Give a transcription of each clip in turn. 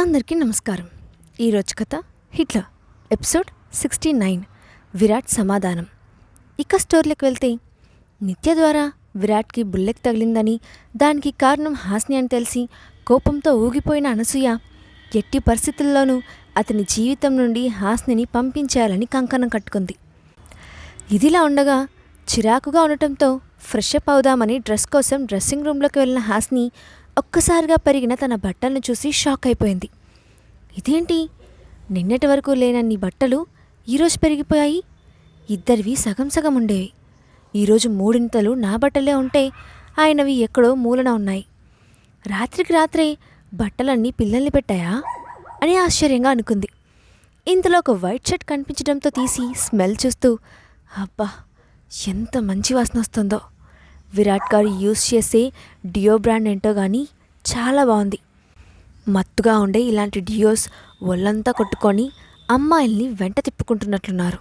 అందరికీ నమస్కారం. ఈరోజు కథ హిట్లర్ ఎపిసోడ్ 69 విరాట్ సమాధానం. ఇక స్టోరీలోకి వెళ్తే, నిత్య ద్వారా విరాట్కి బుల్లెట్ తగిలిందని, దానికి కారణం హాస్ని అని తెలిసి కోపంతో ఊగిపోయిన అనసూయ ఎట్టి పరిస్థితుల్లోనూ అతని జీవితం నుండి హాస్నిని పంపించేయాలని కంకణం కట్టుకుంది. ఇదిలా ఉండగా చిరాకుగా ఉండటంతో ఫ్రెష్ అప్ అవుదామని డ్రెస్ కోసం డ్రెస్సింగ్ రూమ్లోకి వెళ్ళిన హాస్ని ఒక్కసారిగా పెరిగిన తన బట్టలను చూసి షాక్ అయిపోయింది. ఇదేంటి, నిన్నటి వరకు లేనన్ని బట్టలు ఈరోజు పెరిగిపోయాయి. ఇద్దరివి సగం సగం ఉండేవి. ఈరోజు మూడింతలు నా బట్టలే ఉంటే ఆయనవి ఎక్కడో మూలన ఉన్నాయి. రాత్రికి రాత్రే బట్టలన్నీ పిల్లల్ని పెట్టాయా అని ఆశ్చర్యంగా అనుకుంది. ఇంతలో ఒక వైట్ షర్ట్ కనిపించడంతో తీసి స్మెల్ చూస్తూ, అబ్బా ఎంత మంచి వాసన వస్తుందో. విరాట్ గారు యూజ్ చేసే డియో బ్రాండ్ ఏంటో కానీ చాలా బాగుంది. మత్తుగా ఉండే ఇలాంటి డియోస్ ఒళ్ళంతా కొట్టుకొని అమ్మాయిల్ని వెంట తిప్పుకుంటున్నట్లున్నారు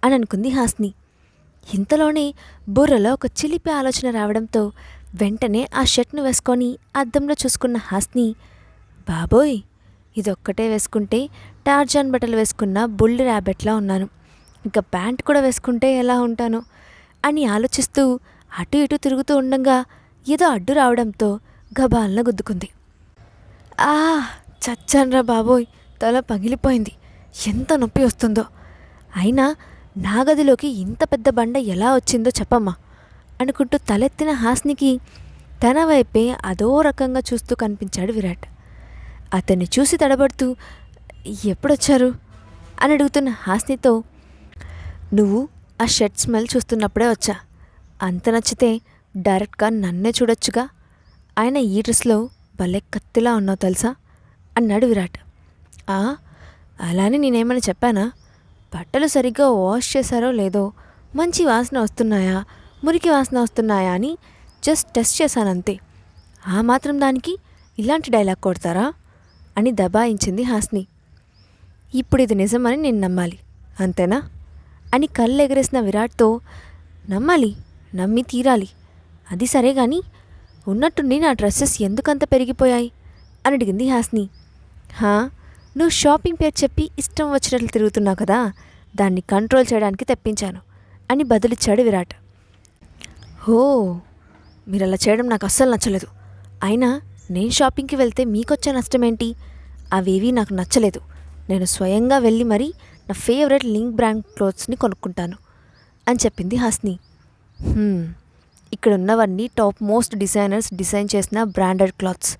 అని అనుకుంది హాస్ని. ఇంతలోనే బుర్రలో ఒక చిలిపి ఆలోచన రావడంతో వెంటనే ఆ షర్ట్ను వేసుకొని అద్దంలో చూసుకున్న హాస్ని, బాబోయ్ ఇదొక్కటే వేసుకుంటే టార్జాన్ బట్టలు వేసుకున్న బుల్ ర్యాబెట్లా ఉన్నాను, ఇంకా ప్యాంట్ కూడా వేసుకుంటే ఎలా ఉంటాను అని ఆలోచిస్తూ అటు ఇటు తిరుగుతూ ఉండగా ఏదో అడ్డు రావడంతో గబాలన గుద్దుకుంది. చచ్చాన్రా బాబోయ్, తల పగిలిపోయింది, ఎంత నొప్పి వస్తుందో. అయినా నా గదిలోకి ఇంత పెద్ద బండ ఎలా వచ్చిందో చెప్పమ్మా అనుకుంటూ తలెత్తిన హాస్నికి తన వైపే అదో రకంగా చూస్తూ కనిపించాడు విరాట్. అతన్ని చూసి తడబడుతూ, ఎప్పుడొచ్చారు అని అడుగుతున్న హాస్నితో, నువ్వు ఆ షర్ట్ స్మెల్ చూస్తున్నప్పుడే వచ్చా. అంత నచ్చితే డైరెక్ట్గా నన్నే చూడొచ్చుగా. ఆయన ఈ డ్రెస్లో భలే కత్తిలా ఉన్నావు తెలుసా అన్నాడు విరాట్. అలానే నేనేమని చెప్పానా? బట్టలు సరిగ్గా వాష్ చేశారో లేదో, మంచి వాసన వస్తున్నాయా మురికి వాసన వస్తున్నాయా అని జస్ట్ టెస్ట్ చేశానంతే. ఆ మాత్రం దానికి ఇలాంటి డైలాగ్ కొడతారా అని దబాయించింది హాస్ని. ఇప్పుడు ఇది నిజమని నేను నమ్మాలి అంతేనా అని కళ్ళు ఎగరేసిన విరాట్తో, నమ్మాలి, నమ్మి తీరాలి. అది సరే గాని ఉన్నట్టుండి నా డ్రెస్సెస్ ఎందుకంత పెరిగిపోయాయి అని అడిగింది హాస్ని. నువ్వు షాపింగ్ పేరు చెప్పి ఇష్టం వచ్చినట్లు తిరుగుతున్నావు కదా, దాన్ని కంట్రోల్ చేయడానికి తెప్పించాను అని బదులిచ్చాడు విరాట్. మీరు అలా చేయడం నాకు అస్సలు నచ్చలేదు. అయినా నేను షాపింగ్కి వెళ్తే మీకొచ్చే నష్టమేంటి? అవేవీ నాకు నచ్చలేదు. నేను స్వయంగా వెళ్ళి మరీ నా ఫేవరెట్ లింక్ బ్రాండ్ క్లోత్స్ని కొనుక్కుంటాను అని చెప్పింది హాస్ని. ఇక్కడ ఉన్నవన్నీ టాప్ మోస్ట్ డిజైనర్స్ డిజైన్ చేసిన బ్రాండెడ్ క్లాత్స్.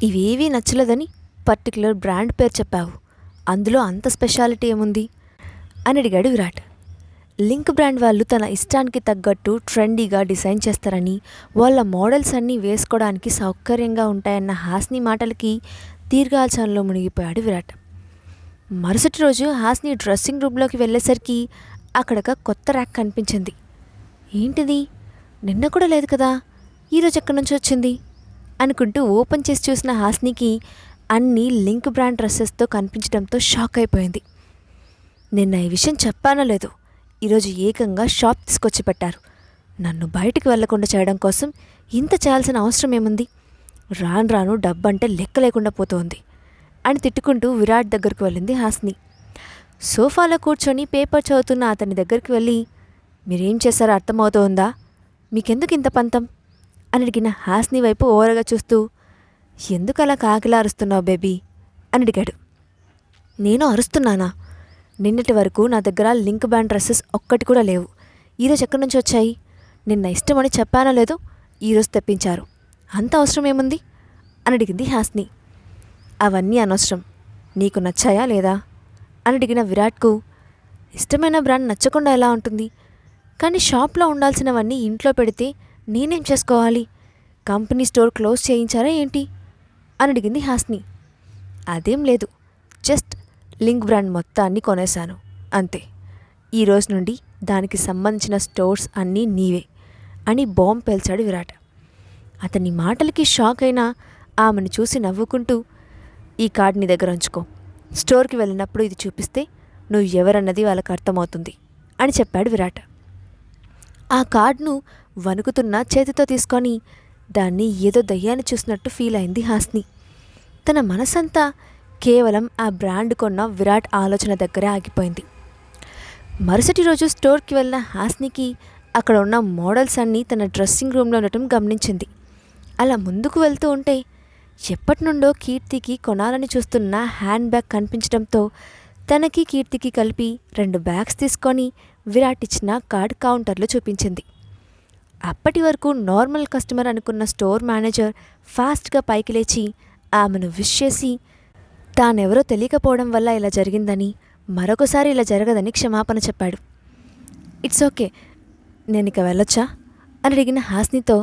ఇవేవీ నచ్చలేదని పర్టికులర్ బ్రాండ్ పేరు చెప్పావు, అందులో అంత స్పెషాలిటీ ఏముంది అని అడిగాడు విరాట్. లింక్ బ్రాండ్ వాళ్ళు తన ఇష్టానికి తగ్గట్టు ట్రెండీగా డిజైన్ చేస్తారని, వాళ్ళ మోడల్స్ అన్నీ వేసుకోవడానికి సౌకర్యంగా ఉంటాయన్న హాస్ని మాటలకి దీర్ఘాలోచనలో మునిగిపోయాడు విరాట్. మరుసటి రోజు హాస్ని డ్రెస్సింగ్ రూమ్లోకి వెళ్ళేసరికి అక్కడొక కొత్త ర్యాక్ కనిపించింది. ఏంటిది, నిన్న కూడా లేదు కదా, ఈరోజు ఎక్కడి నుంచి వచ్చింది అనుకుంటూ ఓపెన్ చేసి చూసిన హాస్నికి అన్నీ లింక్ బ్రాండ్ డ్రెస్సెస్తో కనిపించడంతో షాక్ అయిపోయింది. నిన్న ఈ విషయం చెప్పానో లేదో, ఈరోజు ఏకంగా షాప్ తీసుకొచ్చి పెట్టారు. నన్ను బయటికి వెళ్లకుండా చేయడం కోసం ఇంత చేయాల్సిన అవసరం ఏముంది? రాను రాను డబ్బంటే లెక్క లేకుండా పోతోంది అని తిట్టుకుంటూ విరాట్ దగ్గరకు వెళ్ళింది హాస్ని. సోఫాలో కూర్చొని పేపర్ చదువుతున్న అతని దగ్గరికి వెళ్ళి, మీరేం చేశారో అర్థమవుతోందా? మీకెందుకు ఇంత పంతం అని అడిగిన హాస్ని వైపు ఓరగా చూస్తూ, ఎందుకు అలా కాకిలా అరుస్తున్నావు బేబీ అని అడిగాడు. నేను అరుస్తున్నానా? నిన్నటి వరకు నా దగ్గర లింక్ బ్రాండ్ డ్రెస్సెస్ ఒక్కటి కూడా లేవు. ఈరోజు ఎక్కడి నుంచి వచ్చాయి? నిన్న ఇష్టమని చెప్పానో లేదో, ఈరోజు తెప్పించారు. అంత అవసరం ఏముంది అని అడిగింది హాస్ని. అవన్నీ అనవసరం, నీకు నచ్చాయా లేదా అని అడిగిన విరాట్కు, ఇష్టమైన బ్రాండ్ నచ్చకుండా ఎలా ఉంటుంది? కానీ షాప్లో ఉండాల్సినవన్నీ ఇంట్లో పెడితే నేనేం చేసుకోవాలి? కంపెనీ స్టోర్ క్లోజ్ చేయించారా ఏంటి అని అడిగింది హాస్ని. అదేం లేదు, జస్ట్ లింక్ బ్రాండ్ మొత్తాన్ని కొనేశాను అంతే. ఈరోజు నుండి దానికి సంబంధించిన స్టోర్స్ అన్నీ నీవే అని బాంబు పేల్చాడు విరాట్. అతని మాటలకి షాక్ అయినా ఆమెను చూసి నవ్వుకుంటూ, ఈ కార్డ్ నీ దగ్గర ఉంచుకో, స్టోర్కి వెళ్ళినప్పుడు ఇది చూపిస్తే నువ్వు ఎవరన్నది వాళ్ళకి అర్థమవుతుంది అని చెప్పాడు విరాట్. ఆ కార్డును వణుకుతున్న చేతితో తీసుకొని దాన్ని ఏదో దయ్యాన్ని చూసినట్టు ఫీల్ అయింది హాస్ని. తన మనసంతా కేవలం ఆ బ్రాండ్ కొన్న విరాట్ ఆలోచన దగ్గరే ఆగిపోయింది. మరుసటి రోజు స్టోర్కి వెళ్ళిన హాస్నికి అక్కడ ఉన్న మోడల్స్ అన్నీ తన డ్రెస్సింగ్ రూమ్లో ఉండటం గమనించింది. అలా ముందుకు వెళ్తూ ఉంటే ఎప్పటి నుండో కీర్తికి కొనాలని చూస్తున్న హ్యాండ్ బ్యాగ్ కనిపించడంతో తనకి కీర్తికి కలిపి 2 బ్యాగ్స్ తీసుకొని విరాట్ ఇచ్చిన కార్డ్ కౌంటర్లో చూపించింది. అప్పటి వరకు నార్మల్ కస్టమర్ అనుకున్న స్టోర్ మేనేజర్ ఫాస్ట్గా పైకి లేచి ఆమెను విష్ చేసి తానెవరో తెలియకపోవడం వల్ల ఇలా జరిగిందని, మరొకసారి ఇలా జరగదని క్షమాపణ చెప్పాడు. ఇట్స్ ఓకే, నేను ఇక వెళ్ళొచ్చా అని అడిగిన హాస్నితో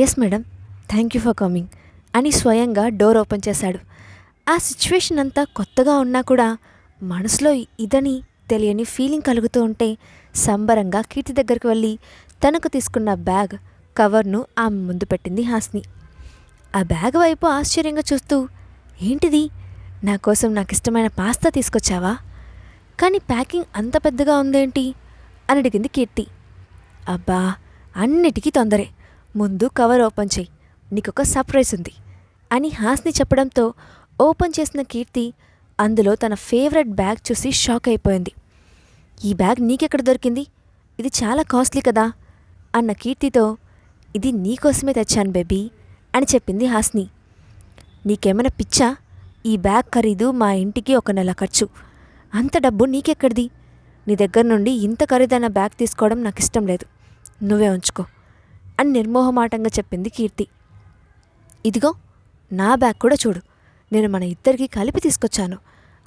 yes madam, thank you for coming అని స్వయంగా డోర్ ఓపెన్ చేశాడు. ఆ సిచ్యువేషన్ అంతా కొత్తగా ఉన్నా కూడా మనసులో ఇదని తెలియని ఫీలింగ్ కలుగుతూ ఉంటే సంబరంగా కీర్తి దగ్గరికి వెళ్ళి తనకు తీసుకున్న బ్యాగ్ కవర్ను ఆమె ముందు పెట్టింది హాస్ని. ఆ బ్యాగ్ వైపు ఆశ్చర్యంగా చూస్తూ ఏంటిది, నా కోసం నాకు ఇష్టమైన పాస్తా తీసుకొచ్చావా, కానీ ప్యాకింగ్ అంత పెద్దగా ఉందేంటి అని అడిగింది కీర్తి. అబ్బా, అన్నిటికీ తొందరే, ముందు కవర్ ఓపెన్ చెయ్యి, నీకొక సర్ప్రైజ్ ఉంది అని హాస్ని చెప్పడంతో ఓపెన్ చేసిన కీర్తి అందులో తన ఫేవరెట్ బ్యాగ్ చూసి షాక్ అయిపోయింది. ఈ బ్యాగ్ నీకెక్కడ దొరికింది, ఇది చాలా కాస్ట్లీ కదా అన్న కీర్తితో ఇది నీకోసమే తెచ్చాను బేబీ అని చెప్పింది హాస్ని. నీకేమైనా పిచ్చా, ఈ బ్యాగ్ ఖరీదు మా ఇంటికి 1 నెల ఖర్చు, అంత డబ్బు నీకెక్కడిది, నీ దగ్గర నుండి ఇంత ఖరీదైన బ్యాగ్ తీసుకోవడం నాకు ఇష్టం లేదు, నువ్వే ఉంచుకో అని నిర్మోహమాటంగా చెప్పింది కీర్తి. ఇదిగో నా బ్యాగ్ కూడా చూడు, నేను మన ఇద్దరికి కలిపి తీసుకొచ్చాను,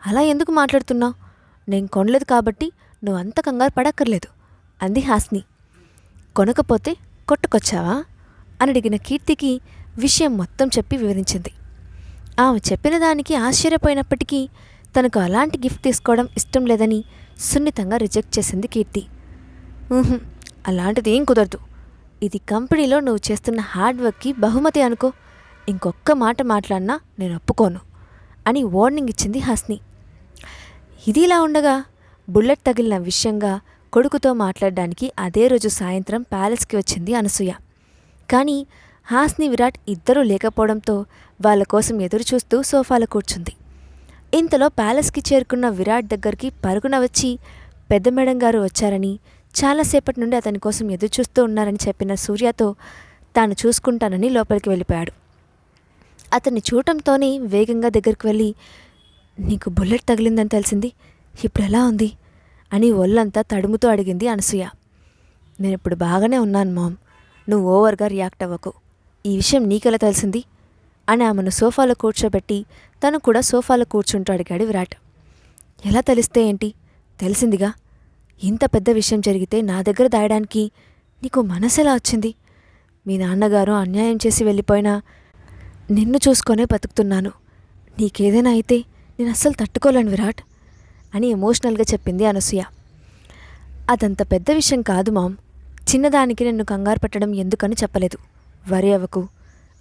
అలా ఎందుకు మాట్లాడుతున్నావు, నేను కొనలేదు కాబట్టి నువ్వు అంత కంగారు పడక్కర్లేదు అంది హాస్ని. కొనకపోతే కొట్టుకొచ్చావా అని అడిగిన కీర్తికి విషయం మొత్తం చెప్పి వివరించింది. ఆమె చెప్పిన దానికి ఆశ్చర్యపోయినప్పటికీ తనకు అలాంటి గిఫ్ట్ తీసుకోవడం ఇష్టం లేదని సున్నితంగా రిజెక్ట్ చేసింది కీర్తి. అలాంటిది ఏం కుదరదు, ఇది కంపెనీలో నువ్వు చేస్తున్న హార్డ్ వర్క్కి బహుమతి అనుకో, ఇంకొక్క మాట మాట్లాడినా నేను ఒప్పుకోను అని వార్నింగ్ ఇచ్చింది హాస్ని. ఇది ఇలా ఉండగా బుల్లెట్ తగిలిన విషయంగా కొడుకుతో మాట్లాడడానికి అదే రోజు సాయంత్రం ప్యాలెస్కి వచ్చింది అనసూయ. కానీ హాస్ని విరాట్ ఇద్దరూ లేకపోవడంతో వాళ్ళ కోసం ఎదురుచూస్తూ సోఫాలో కూర్చుంది. ఇంతలో ప్యాలెస్కి చేరుకున్న విరాట్ దగ్గరికి పరుగున వచ్చి పెద్ద మేడం గారు వచ్చారని, చాలాసేపటి నుండి అతని కోసం ఎదురుచూస్తూ ఉన్నారని చెప్పిన సూర్యతో తాను చూసుకుంటానని లోపలికి వెళ్ళిపోయాడు. అతన్ని చూడటంతోనే వేగంగా దగ్గరికి వెళ్ళి నీకు బుల్లెట్ తగిలిందని తెలిసింది, ఇప్పుడు ఎలా ఉంది అని ఒళ్ళంతా తడుముతూ అడిగింది అనసూయ. నేను ఇప్పుడు బాగానే ఉన్నాను మామ్, నువ్వు ఓవర్గా రియాక్ట్ అవ్వకు, ఈ విషయం నీకెలా తెలిసింది అని ఆమెను సోఫాలో కూర్చోబెట్టి తను కూడా సోఫాలో కూర్చుంటూ అడిగాడు విరాట్. ఎలా తెలిస్తే ఏంటి, తెలిసిందిగా, ఇంత పెద్ద విషయం జరిగితే నా దగ్గర దాయడానికి నీకు మనసెలా వచ్చింది, మీ నాన్నగారు అన్యాయం చేసి వెళ్ళిపోయినా నిన్ను చూసుకొనే బతుకుతున్నాను, నీకేదైనా అయితే నేను అస్సలు తట్టుకోలేను విరాట్ అని ఎమోషనల్గా చెప్పింది అనసూయ. అదంత పెద్ద విషయం కాదు మామ్, చిన్నదానికి నిన్ను కంగారు పెట్టడం ఎందుకని చెప్పలేదు, వరి అవ్వకు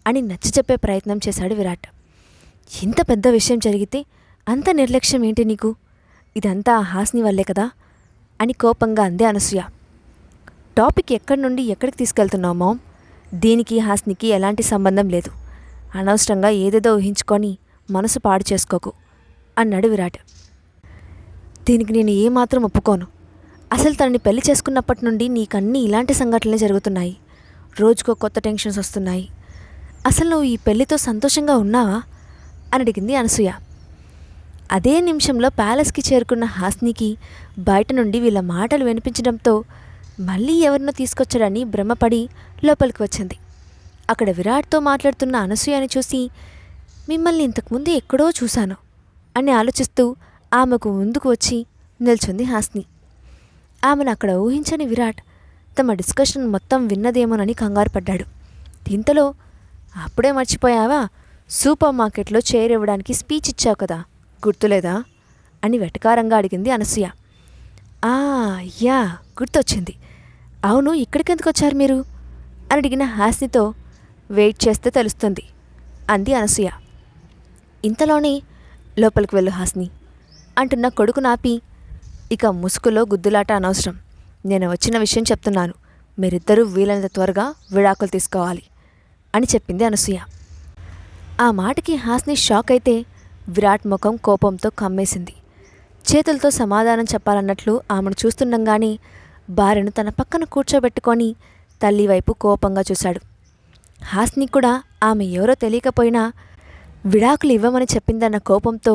అని నచ్చచెప్పే ప్రయత్నం చేశాడు విరాట్. ఇంత పెద్ద విషయం జరిగితే అంత నిర్లక్ష్యం ఏంటి నీకు, ఇదంతా హాస్ని వల్లే కదా అని కోపంగా అంది అనసూయ. టాపిక్ ఎక్కడి నుండి ఎక్కడికి తీసుకెళ్తున్నావు మామ్, దీనికి హాస్నికి ఎలాంటి సంబంధం లేదు, అనవసరంగా ఏదేదో ఊహించుకొని మనసు పాడు చేసుకోకు అన్నాడు విరాట్. దీనికి నేను ఏమాత్రం ఒప్పుకోను, అసలు తనని పెళ్లి చేసుకున్నప్పటి నుండి నీకన్నీ ఇలాంటి సంఘటనలే జరుగుతున్నాయి, రోజుకో కొత్త టెన్షన్స్ వస్తున్నాయి, అసలు నువ్వు ఈ పెళ్లితో సంతోషంగా ఉన్నావా అని అడిగింది అనసూయ. అదే నిమిషంలో ప్యాలెస్కి చేరుకున్న హాస్నికి బయట నుండి వీళ్ళ మాటలు వినిపించడంతో మళ్ళీ ఎవరినో తీసుకొచ్చాడని భ్రమపడి లోపలికి వచ్చింది. అక్కడ విరాట్తో మాట్లాడుతున్న అనసూయని చూసి మిమ్మల్ని ఇంతకుముందు ఎక్కడో చూశాను అని ఆలోచిస్తూ ఆమెకు ముందుకు వచ్చి నిల్చుంది హాస్ని. ఆమెను అక్కడ ఊహించని విరాట్ తమ డిస్కషన్ మొత్తం విన్నదేమోనని కంగారు పడ్డాడు. ఇంతలో అప్పుడే మర్చిపోయావా, సూపర్ మార్కెట్లో చైర్ ఇవ్వడానికి స్పీచ్ ఇచ్చావు కదా, గుర్తులేదా అని వెటకారంగా అడిగింది అనసూయ. యా గుర్తొచ్చింది, అవును ఇక్కడికెందుకు వచ్చారు మీరు అని అడిగిన హాస్నితో వెయిట్ చేస్తే తెలుస్తుంది అంది అనసూయ. ఇంతలోనే లోపలికి వెళ్ళు హాస్ని అంటున్న కొడుకు నాపి, ఇక ముసుగులో గుద్దులాట అనవసరం, నేను వచ్చిన విషయం చెప్తున్నాను, మీరిద్దరూ వీలైనంత త్వరగా విడాకులు తీసుకోవాలి అని చెప్పింది అనసూయ. ఆ మాటకి హాస్ని షాక్ అయితే విరాట్ ముఖం కోపంతో కమ్మేసింది. చేతులతో సమాధానం చెప్పాలన్నట్లు ఆమెను చూస్తుండగానే భార్యను తన పక్కన కూర్చోబెట్టుకొని తల్లి వైపు కోపంగా చూశాడు. హాస్ని కూడా ఆమె ఎవరో తెలియకపోయినా విడాకులు ఇవ్వమని చెప్పిందన్న కోపంతో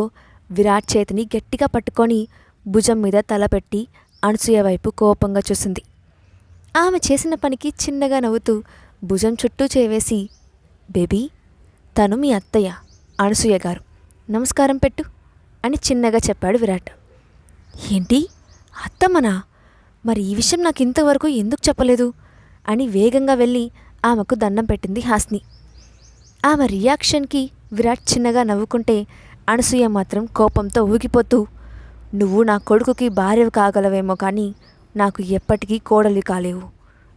విరాట్ చేతిని గట్టిగా పట్టుకొని భుజం మీద తలపెట్టి అనసూయ వైపు కోపంగా చూసింది. ఆమె చేసిన పనికి చిన్నగా నవ్వుతూ భుజం చుట్టూ చేవేసి, బేబీ, తను మీ అత్తయ్య అనసూయ గారు, నమస్కారం పెట్టు అని చిన్నగా చెప్పాడు విరాట్. ఏంటి, అత్తమ్మనా? మరి ఈ విషయం నాకు ఇంతవరకు ఎందుకు చెప్పలేదు అని వేగంగా వెళ్ళి ఆమెకు దండం పెట్టింది హాస్ని. ఆమె రియాక్షన్కి విరాట్ చిన్నగా నవ్వుకుంటే అనసూయ మాత్రం కోపంతో ఊగిపోతూ, నువ్వు నా కొడుకుకి భార్యవి కాగలవేమో కానీ నాకు ఎప్పటికీ కోడలి కాలేవు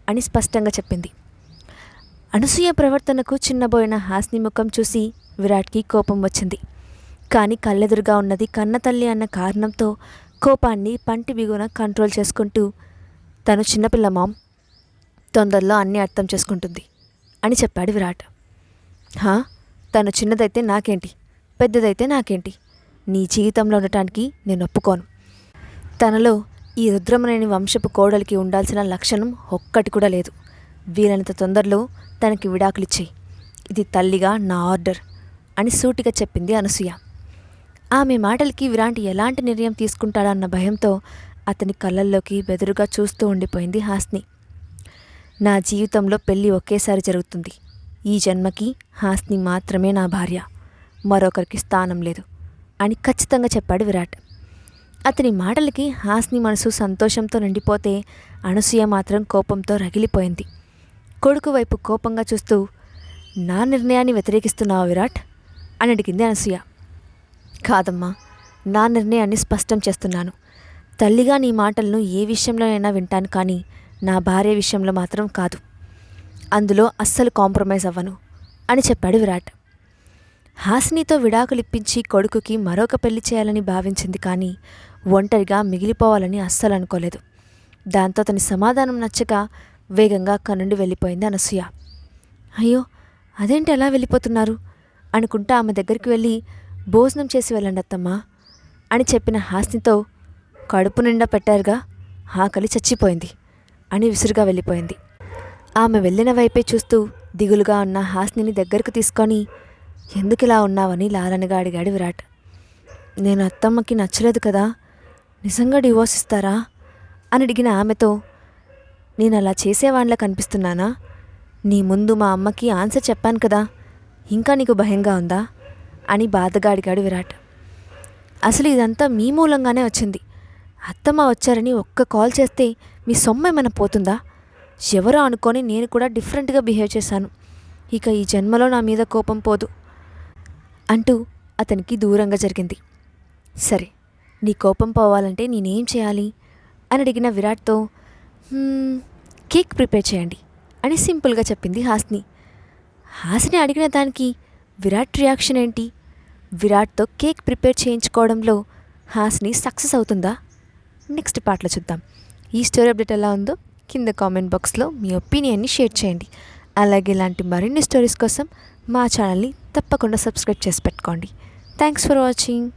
అని స్పష్టంగా చెప్పింది. అనసూయ ప్రవర్తనకు చిన్నబోయిన హాస్ని ముఖం చూసి విరాట్కి కోపం వచ్చింది. కానీ కళ్ళెదురుగా ఉన్నది కన్నతల్లి అన్న కారణంతో కోపాన్ని పంటి బిగున కంట్రోల్ చేసుకుంటూ, తను చిన్నపిల్ల మామ్, తొందరలో అన్నీ అర్థం చేసుకుంటుంది అని చెప్పాడు విరాట్. తను చిన్నదైతే నాకేంటి, పెద్దదైతే నాకేంటి, నీ జీవితంలో ఉండటానికి నేను ఒప్పుకోను. తనలో ఈ రుద్రమనేని వంశపు కోడలికి ఉండాల్సిన లక్షణం ఒక్కటి కూడా లేదు. వీలైనంత తొందరలో తనకి విడాకులిచ్చేయి, ఇది తల్లిగా నా ఆర్డర్ అని సూటిగా చెప్పింది అనసూయ. ఆమె మాటలకి విరాట్ ఎలాంటి నిర్ణయం తీసుకుంటాడన్న భయంతో అతని కళ్ళల్లోకి బెదురుగా చూస్తూ ఉండిపోయింది హాస్ని. నా జీవితంలో పెళ్ళి ఒకేసారి జరుగుతుంది. ఈ జన్మకి హాస్ని మాత్రమే నా భార్య, మరొకరికి స్థానం లేదు అని ఖచ్చితంగా చెప్పాడు విరాట్. అతని మాటలకి హాస్ని మనసు సంతోషంతో నిండిపోతే అనసూయ మాత్రం కోపంతో రగిలిపోయింది. కొడుకు వైపు కోపంగా చూస్తూ, నా నిర్ణయాన్ని వ్యతిరేకిస్తున్నావా విరాట్ అని అడిగింది అనసూయ. కాదమ్మా, నా నిర్ణయాన్ని స్పష్టం చేస్తున్నాను. తల్లిగా నీ మాటలను ఏ విషయంలోనైనా వింటాను, కానీ నా భార్య విషయంలో మాత్రం కాదు. అందులో అస్సలు కాంప్రమైజ్ అవ్వను అని చెప్పాడు విరాట్. హాస్నితో విడాకులిప్పించి కొడుకుకి మరొక పెళ్లి చేయాలని భావించింది, కానీ ఒంటరిగా మిగిలిపోవాలని అస్సలు అనుకోలేదు. దాంతో అతని సమాధానం నచ్చక వేగంగా అక్కడి నుండి వెళ్ళిపోయింది అనసూయ. అయ్యో, అదేంటి అలా వెళ్ళిపోతున్నారు అనుకుంటా ఆమె దగ్గరికి వెళ్ళి, భోజనం చేసి వెళ్ళండి అత్తమ్మా అని చెప్పిన హాస్నితో, కడుపు నిండా పెట్టారుగా, ఆకలి చచ్చిపోయింది అని విసురుగా వెళ్ళిపోయింది. ఆమె వెళ్ళిన వైపే చూస్తూ దిగులుగా ఉన్న హాస్నిని దగ్గరకు తీసుకొని, ఎందుకిలా ఉన్నావని లాలనగా అడిగాడు విరాట్. నేను అత్తమ్మకి నచ్చలేదు కదా, నిజంగా డివోర్స్ ఇస్తారా అని అడిగిన ఆమెతో, నేను అలా చేసేవాళ్ళ కనిపిస్తున్నానా? నీ ముందు మా అమ్మకి ఆన్సర్ చెప్పాను కదా, ఇంకా నీకు భయంగా ఉందా అని బాధగా అడిగాడు విరాట్. అసలు ఇదంతా మీ మూలంగానే వచ్చింది. అత్తమ్మ వచ్చారని ఒక్క కాల్ చేస్తే మీ సొమ్ము ఏమైనా పోతుందా? ఎవరో అనుకొని నేను కూడా డిఫరెంట్గా బిహేవ్ చేశాను. ఇక ఈ జన్మలో నా మీద కోపం పోదు అంటూ అతనికి దూరంగా జరిగింది. సరే, నీ కోపం పోవాలంటే నేనేం చేయాలి అని అడిగిన విరాట్తో, కేక్ ప్రిపేర్ చేయండి అని సింపుల్గా చెప్పింది హాస్ని. హాస్ని అడిగిన దానికి విరాట్ రియాక్షన్ ఏంటి? విరాట్తో కేక్ ప్రిపేర్ చేయించుకోవడంలో హాస్ని సక్సెస్ అవుతుందా? నెక్స్ట్ పార్ట్లో చూద్దాం. ఈ స్టోరీ అప్డేట్ ఎలా ఉందో కింద కామెంట్ బాక్స్లో మీ ఒపీనియన్ని షేర్ చేయండి. అలాగే ఇలాంటి మరిన్ని స్టోరీస్ కోసం మా ఛానల్ని తప్పకుండా సబ్స్క్రైబ్ చేసి పెట్టుకోండి. Thanks for watching.